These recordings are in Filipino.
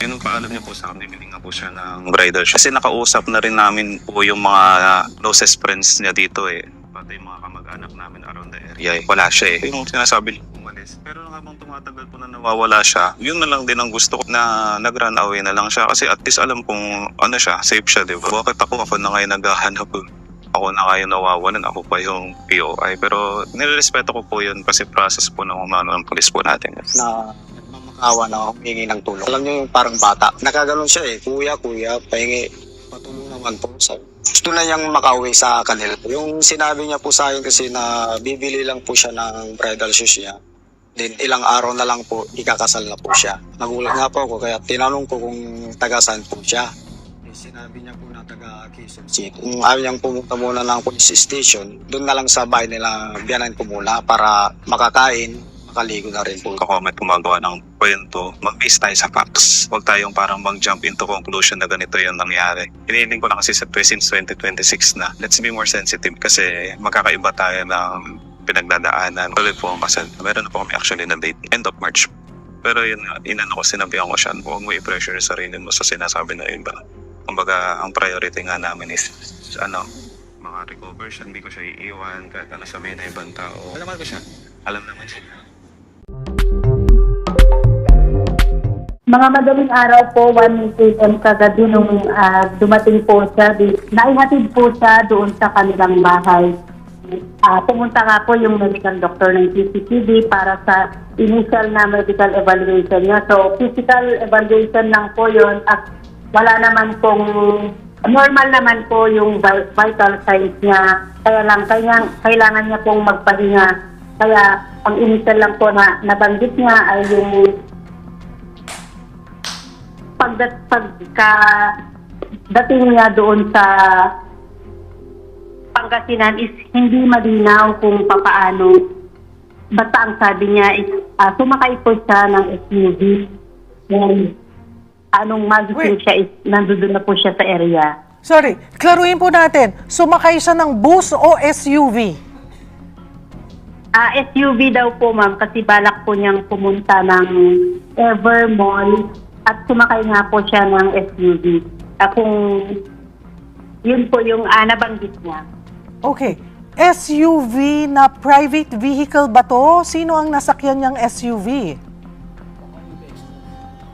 Yun ang paalam niya po sa akin, bibili nga po siya ng bridal shoes. Kasi nakausap na rin namin po yung mga closest friends niya dito eh. Pati yung mga kamag-anak namin around the area eh. Wala siya eh. Yung sinasabi niya umalis. Pero habang tumatagal po na nawawala siya, yun na lang din ang gusto ko na nag-run away na lang siya. Kasi at least alam kong ano siya, safe siya, di ba? Bakit ako na ngayon naghahanap po. Ako na ngayon nawawalan, ako pa yung POI. Pero nirerespeto ko po yun kasi process po ng umano ng police po natin. Na nagmamakaawa na humingi ng tulong. Alam niyo yung parang bata. Nakaganon siya eh. Kuya, pahingi. Patulong naman po. Gusto na niyang makauwi sa kanila. Yung sinabi niya po sa akin kasi na bibili lang po siya ng bridal shoes niya. Then ilang araw na lang po, ikakasal na po siya. Nagulat nga po ako kaya tinanong ko kung taga-saan po siya. Sinabi niya po na taga Quezon City. Kung ayaw niyang pumunta muna ng police station, doon na lang sa bahay nila biyanan ko muna para makakain, makaligo na rin po. Ako may gumagawa ng kwento, mag-base tayo sa facts. Huwag tayong parang mag-jump into conclusion na ganito yung nangyari. Hinihiling ko na kasi since 2026 na, let's be more sensitive kasi magkakaiba tayo ng pinagdadaanan. Tuloy po ang kasal. Meron na po kami actually na date, end of March. Pero yun nga, inano ko, sinabihan ko siya, huwag mo i-pressure sa sarili mo sa sinasabi na iba. Kumbaga, ang priority nga namin is, maka-recover siya, hindi ko siya iiwan, kahit ano sabihin na ibang tao. Alam ko siya, alam naman siya. Mga madaling araw po, 1 a.m. kagabi nung dumating po siya, naihatid po siya doon sa kanilang bahay. Pumunta nga po yung medical doctor ng CCTV para sa initial na medical evaluation niya. So, physical evaluation lang po yun at wala naman pong, normal naman po yung vital signs niya. Kaya lang, kailangan niya pong magpahinga. Kaya, ang initial lang po na nabanggit niya ay yung pagdating niya doon sa Pangasinan is hindi malinaw kung papaano. Basta ang sabi niya is sumakay po siya ng SUV. Anong magising siya is nandun na po siya sa area. Sorry, klaruhin po natin. Sumakay siya ng bus o SUV? SUV daw po ma'am kasi balak po niyang pumunta ng Ever Mall at sumakay nga po siya ng SUV. Kung yun po yung nabanggit niya. Okay. SUV na private vehicle ba to? Sino ang nasakyan niyang SUV?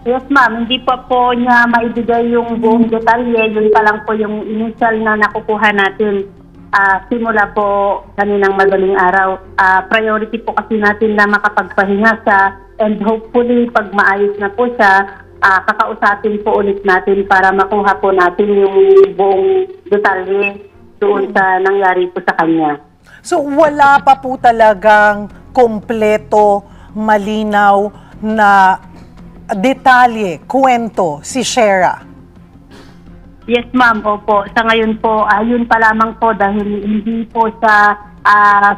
Yes ma'am, hindi pa po niya maibigay yung buong detalye. Yun pa lang po yung initial na nakukuha natin simula po kaninang madaling araw. Priority po kasi natin na makapagpahinga siya and hopefully pag maayos na po siya, kakausapin po ulit natin para makuha po natin yung buong detalye doon sa nangyari po sa kanya. So wala pa po talagang kompleto, malinaw na detalye, kwento si Shera? Yes ma'am, opo. Sa ngayon po, yun pa lamang po dahil hindi po siya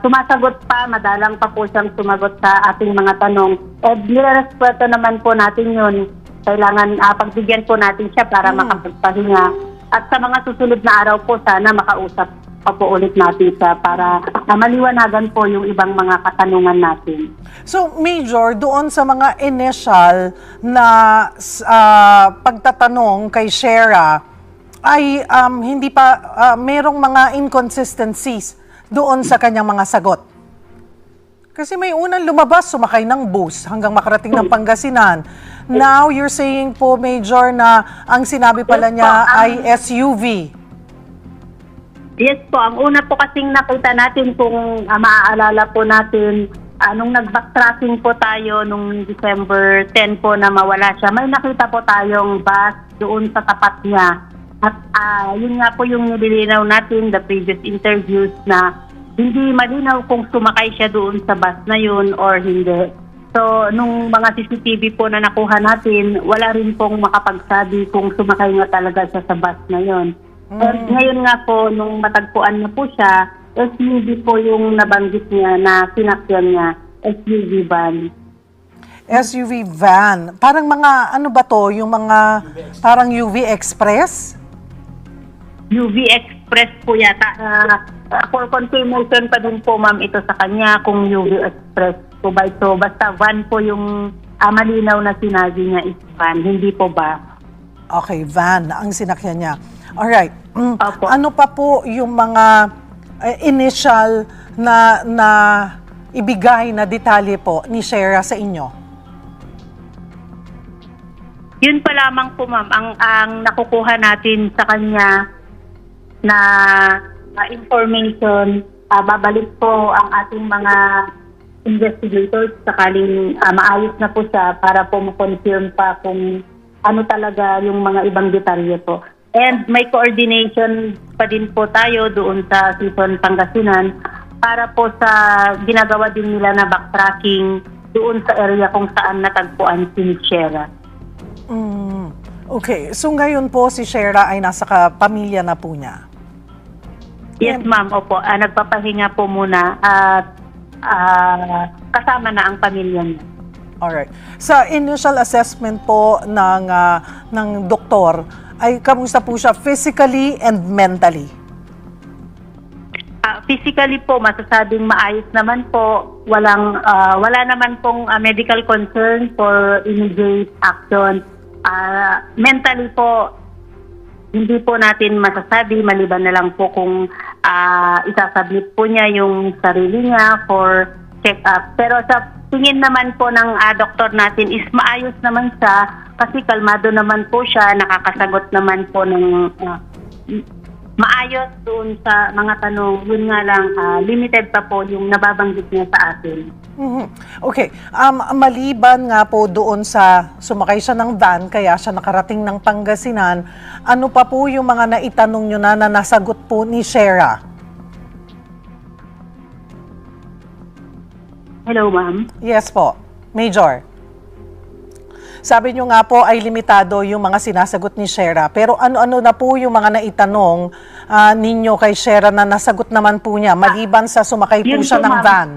sumasagot pa, madalang pa po siyang sumagot sa ating mga tanong. At nirerespeto naman po natin yun. Kailangan pagbigyan po natin siya para makapagpahinga. At sa mga susunod na araw po, sana makausap pa po ulit natin siya para maliwanagan po yung ibang mga katanungan natin. So, Major, doon sa mga initial na pagtatanong kay Shera, ay hindi pa, merong mga inconsistencies doon sa kanyang mga sagot. Kasi may unang lumabas, sumakay ng bus hanggang makarating ng Pangasinan. Now, you're saying po, Major, na ang sinabi pala niya ay SUV. Yes po, ang una po kasing nakita natin kung maaalala po natin, nung nag-backtracking po tayo nung December 10 po na mawala siya, may nakita po tayong bus doon sa tapat niya. At yun nga po yung nililinaw natin, the previous interviews, na hindi malinaw kung sumakay siya doon sa bus na yun or hindi. So, nung mga CCTV po na nakuha natin, wala rin pong makapagsabi kung sumakay nga talaga siya sa bus na yun. At ngayon nga po, nung matagpuan na po siya, SUV po yung nabanggit niya na sinakyan niya, SUV van. SUV van. Parang mga, ano ba to? Yung mga, parang UV Express? UV Express po yata. For confirmation pa din po ma'am ito sa kanya kung UV Express po ba ito. Basta van po yung malinaw na sinabi niya is van, hindi po ba? Okay, van ang sinakyan niya. Alright. Opo. Ano pa po yung mga initial na ibigay na detalye po ni Shera sa inyo? Yun pa lamang po, ma'am, ang nakukuha natin sa kanya na information. Babalik po ang ating mga investigators sakaling maayos na po siya para po ma-confirm pa kung ano talaga yung mga ibang detalye po. And may coordination pa din po tayo doon sa Quezon, Pangasinan para po sa ginagawa din nila na backtracking doon sa area kung saan natagpuan si Shera. Okay, so ngayon po si Shera ay nasa pamilya na po niya. Yes, ma'am. Opo. Nagpapahinga po muna at kasama na ang pamilya niya. Alright. Sa initial assessment po ng doktor, ay kamusta po siya physically and mentally? Physically po, masasabing maayos naman po. Wala naman pong medical concern for immediate action. Mentally po, hindi po natin masasabi, maliban na lang po kung isasubmit po niya yung sarili niya for check-up. Pero sa tingin naman po ng doktor natin is maayos naman siya kasi kalmado naman po siya, nakakasagot naman po ng maayos doon sa mga tanong. Yun nga lang, limited pa po yung nababanggit niya sa atin. Okay. Maliban nga po doon sa sumakay siya ng van, kaya siya nakarating ng Pangasinan, ano pa po yung mga naitanong nyo na nasagot po ni Shera? Hello, ma'am. Yes po. Major. Sabi nyo nga po ay limitado yung mga sinasagot ni Shera. Pero ano-ano na po yung mga naitanong ninyo kay Shera na nasagot naman po niya, maliban sa sumakay po Yun siya po, ng ma'am. van?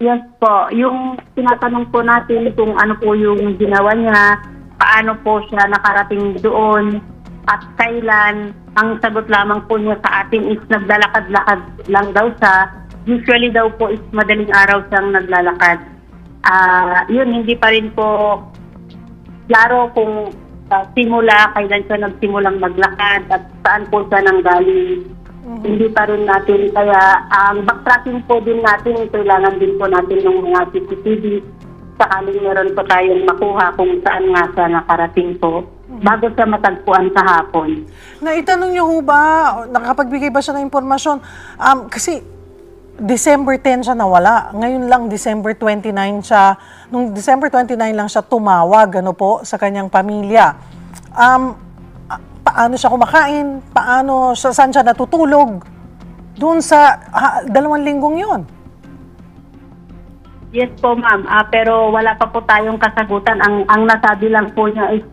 Yes po. Yung tinatanong po natin kung ano po yung ginawa niya, paano po siya nakarating doon, at kailan. Ang sagot lamang po niya sa atin is naglalakad-lakad lang daw siya. Usually daw po is madaling araw siyang naglalakad. Yun, hindi pa rin po klaro kung kailan siya nagsimulang maglakad at saan po siya nanggaling. Hindi pa rin natin. Kaya ang backtracking po din natin, kailangan din po natin ng mga CCTV sakaling meron po tayong makuha kung saan nga siya nakarating po bago siya matagpuan sa hapon. Naitanong niyo ho ba, nakapagbigay ba siya ng impormasyon? Kasi December 10 siya nawala. Ngayon lang December 29 siya. Nung December 29 lang siya tumawag sa kanyang pamilya. Paano siya kumakain? Saan siya natutulog? Doon sa 2 linggong yun. Yes po, ma'am. Pero wala pa po tayong kasagutan. Ang nasabi lang po niya is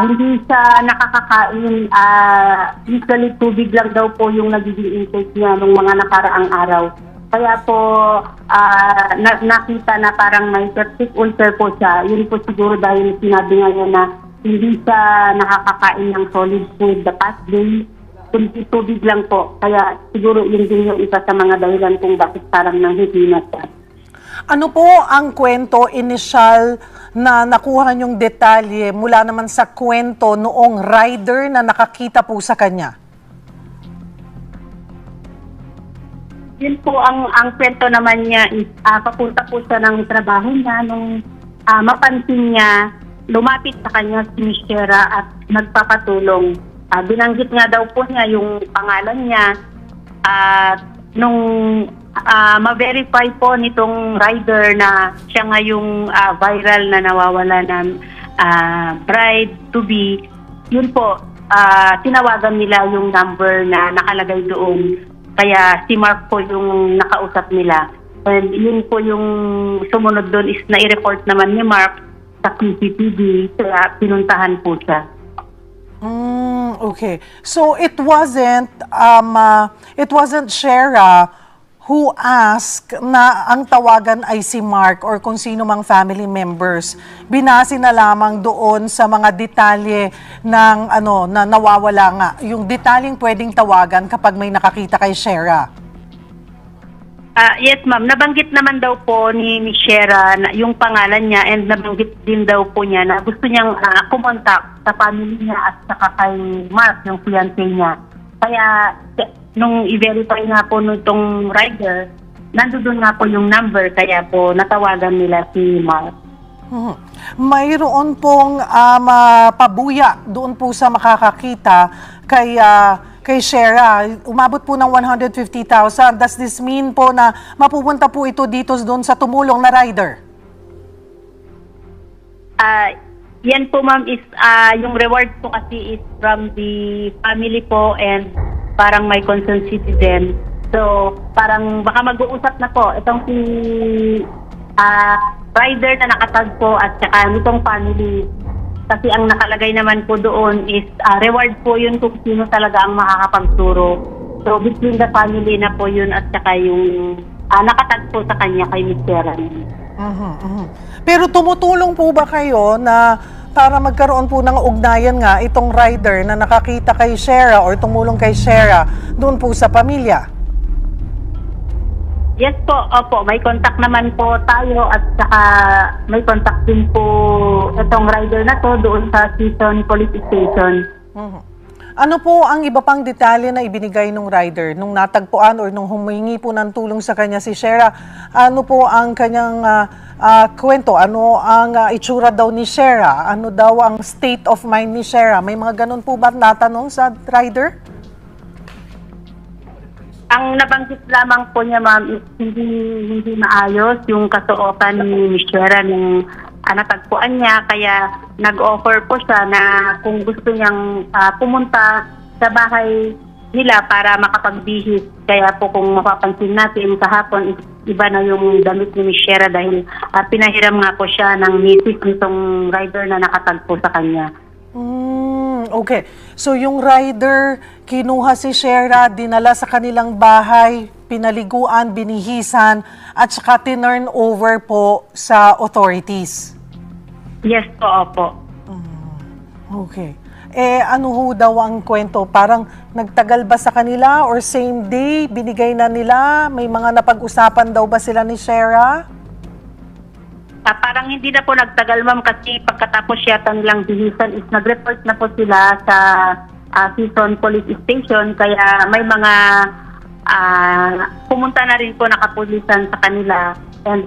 hindi siya nakakakain. Usually tubig lang daw po yung nagiging intake niya nung mga nakaraang araw. Kaya po nakita na parang may septic ulcer po siya. Yun po siguro dahil sinabi nga niya na hindi siya nakakakain ng solid food the past day. Kundi tubig lang po. Kaya siguro yun din yung isa sa mga dahilan kung bakit parang nanghihina siya. Ano po ang kwento initial na nakuha niyong detalye mula naman sa kwento noong rider na nakakita po sa kanya? Yun po ang kwento naman niya is papunta po siya ng trabaho niya nung mapansin niya, lumapit sa kanya si Miss Shera at nagpapatulong. Binanggit nga daw po niya yung pangalan niya at nung ma-verify po nitong rider na siya nga yung viral na nawawala ng bride-to-be, yun po, tinawagan nila yung number na nakalagay doon. Kaya si Mark po yung nakausap nila. And yun po yung sumunod doon is nai-report naman ni Mark sa CCTV. Kaya pinuntahan po siya. Okay. So it wasn't Shera who asked na ang tawagan ay si Mark or kung sino mang family members. Binase na lamang doon sa mga detalye ng na nawawala nga. Yung detalyeng pwedeng tawagan kapag may nakakita kay Shera. Yes, ma'am. Nabanggit naman daw po ni Shera na yung pangalan niya and nabanggit din daw po niya na gusto niyang kumontak sa family niya at saka kay Mark, yung fiancé niya. Kaya nung i-verify nga po nitong rider, nandoon nga po yung number kaya po natawagan nila si Mark. Mayroon pong pabuya doon po sa makakakita kay Shera. Umabot po ng 150,000. Does this mean po na mapupunta po ito dito doon sa tumulong na rider? Yan po ma'am is yung reward po kasi is from the family po and parang may concerned citizen. So parang baka mag-uusap na po itong si rider na nakatagpo at saka nitong family. Kasi ang nakalagay naman po doon is reward po yun kung sino talaga ang makakapagturo. So between the family na po yun at saka yung nakatagpo sa kanya kay Miss Shera. Pero tumutulong po ba kayo na para magkaroon po ng ugnayan nga itong rider na nakakita kay Shera or tumulong kay Shera doon po sa pamilya? Yes po, opo. May contact naman po tayo at saka may contact din po itong rider na to doon sa Season Police Station. Ano po ang iba pang detalye na ibinigay ng rider nung natagpuan or nung humingi po ng tulong sa kanya si Shera? Ano po ang kanyang kwento? Ano ang itsura daw ni Shera? Ano daw ang state of mind ni Shera? May mga ganun po ba natanong sa rider? Ang nabanggit lamang po niya ma'am is hindi maayos yung kasuotan ni Shera nung natagpuan niya, kaya nag-offer po siya na kung gusto niyang pumunta sa bahay nila para makapagbihis. Kaya po kung mapapansin natin kahapon, iba na yung damit ni Shera dahil pinahiram nga po siya ng misis nitong rider na nakatagpo sa kanya. Okay. So yung rider, kinuha si Shera, dinala sa kanilang bahay, pinaliguan, binihisan, at saka tinurn over po sa authorities. Yes po, opo. Okay. Ano ho daw ang kwento? Parang nagtagal ba sa kanila or same day, binigay na nila? May mga napag-usapan daw ba sila ni Shera? Parang hindi na po nagtagal ma'am kasi pagkatapos yata nilang bihisan is nag-report na po sila sa Season Police Station, kaya may mga pumunta na rin po nakapulisan sa kanila and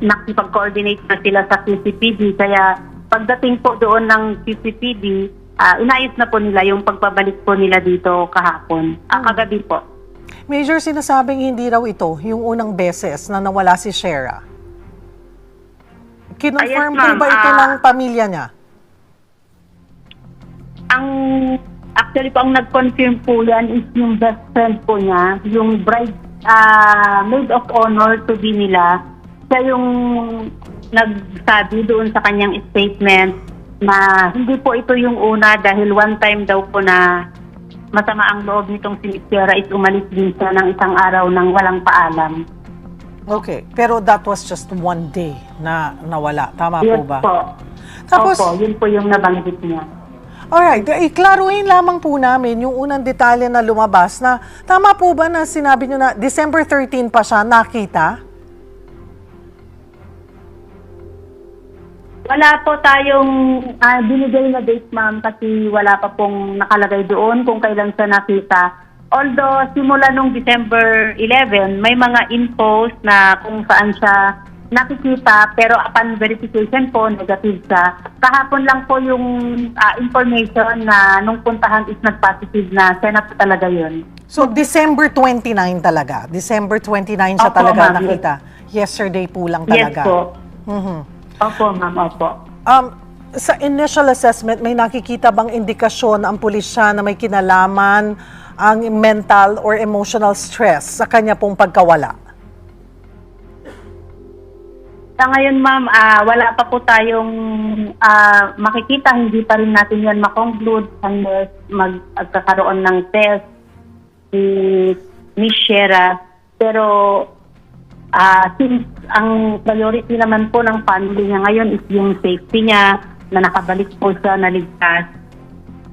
nakipag-coordinate na sila sa CCPD, kaya pagdating po doon ng CCPD, inayos na po nila yung pagbabalik po nila dito kahapon, kagabi po. Major, sinasabing hindi raw ito yung unang beses na nawala si Shera. Kinonfirm po ba ito ng pamilya niya? Actually po, ang nag-confirm po yan is yung best friend po niya, yung bride, maid of honor to be nila. Siya yung nagsabi doon sa kanyang statement na hindi po ito yung una dahil one time daw po na masama ang loob nitong si Miss Shera is umalis din siya ng isang araw nang walang paalam. Okay, pero that was just one day na nawala. Tama Yes po ba? Po. Tapos, Opo, yun po yung nabanggit niya. alright, iklaruhin lamang po namin yung unang detalye na lumabas na tama po ba na sinabi nyo na December 13 pa siya nakita? Wala po tayong binigay na date ma'am kasi wala pa pong nakalagay doon kung kailan siya nakita. Although simula nung December 11, may mga infos na kung saan siya nakikita pero upon verification po, negative siya. Kahapon lang po yung information na nung puntahan is nag-positive na siya na po talaga yun. So, December 29 talaga. December 29 siya Opo, talaga ma'am. nakita. Yesterday po lang Yes talaga. po. Mhm. Opo ma'am, opo. Sa initial assessment, may nakikita bang indikasyon ang pulisya na may kinalaman ang mental or emotional stress sa kanya pong pagkawala? Sa ngayon ma'am, wala pa po tayong makikita. Hindi pa rin natin yan makonclude unless magkakaroon ng test si Miss Shera. Pero since ang priority naman po ng family niya ngayon is yung safety niya, na nakabalik po siya, naligtas,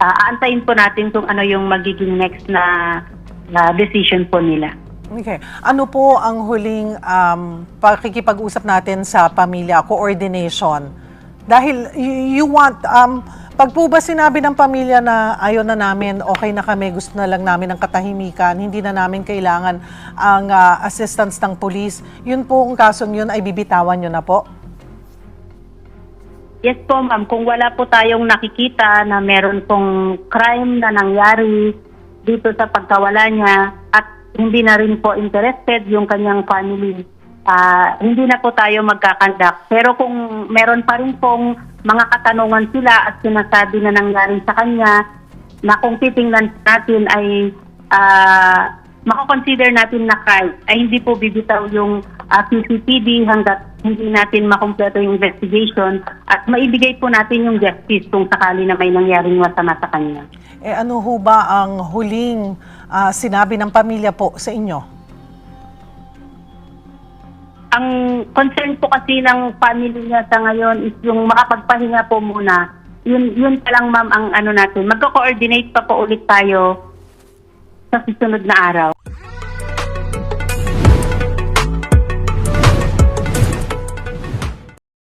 aantayin po natin kung ano yung magiging next na decision po nila. Okay. Ano po ang huling pakikipag-usap natin sa pamilya, coordination? Dahil you want, pag po ba sinabi ng pamilya na ayaw na namin, okay na kami, gusto na lang namin ng katahimikan, hindi na namin kailangan ang assistance ng police, yun po ang kasong yun ay bibitawan nyo na po? Yes po, ma'am. Kung wala po tayong nakikita na meron pong crime na nangyari dito sa pagkawala niya at hindi na rin po interested yung kanyang family, hindi na po tayo magkakandak. Pero kung meron pa rin pong mga katanungan sila at sinasabi na nangyari sa kanya, na kung titingnan natin ay makakonsider natin na crime, ay hindi po bibitaw yung CCTV hanggat hindi natin makumpleto yung investigation at maibigay po natin yung justice kung sakali na may nangyaring masama sa kanya. Ano ho ba ang huling sinabi ng pamilya po sa inyo? Ang concern po kasi ng family niya sa ngayon is yung makapagpahinga po muna. Yun pa lang, ma'am, ang ano natin. Magko-coordinate pa po ulit tayo sa susunod na araw.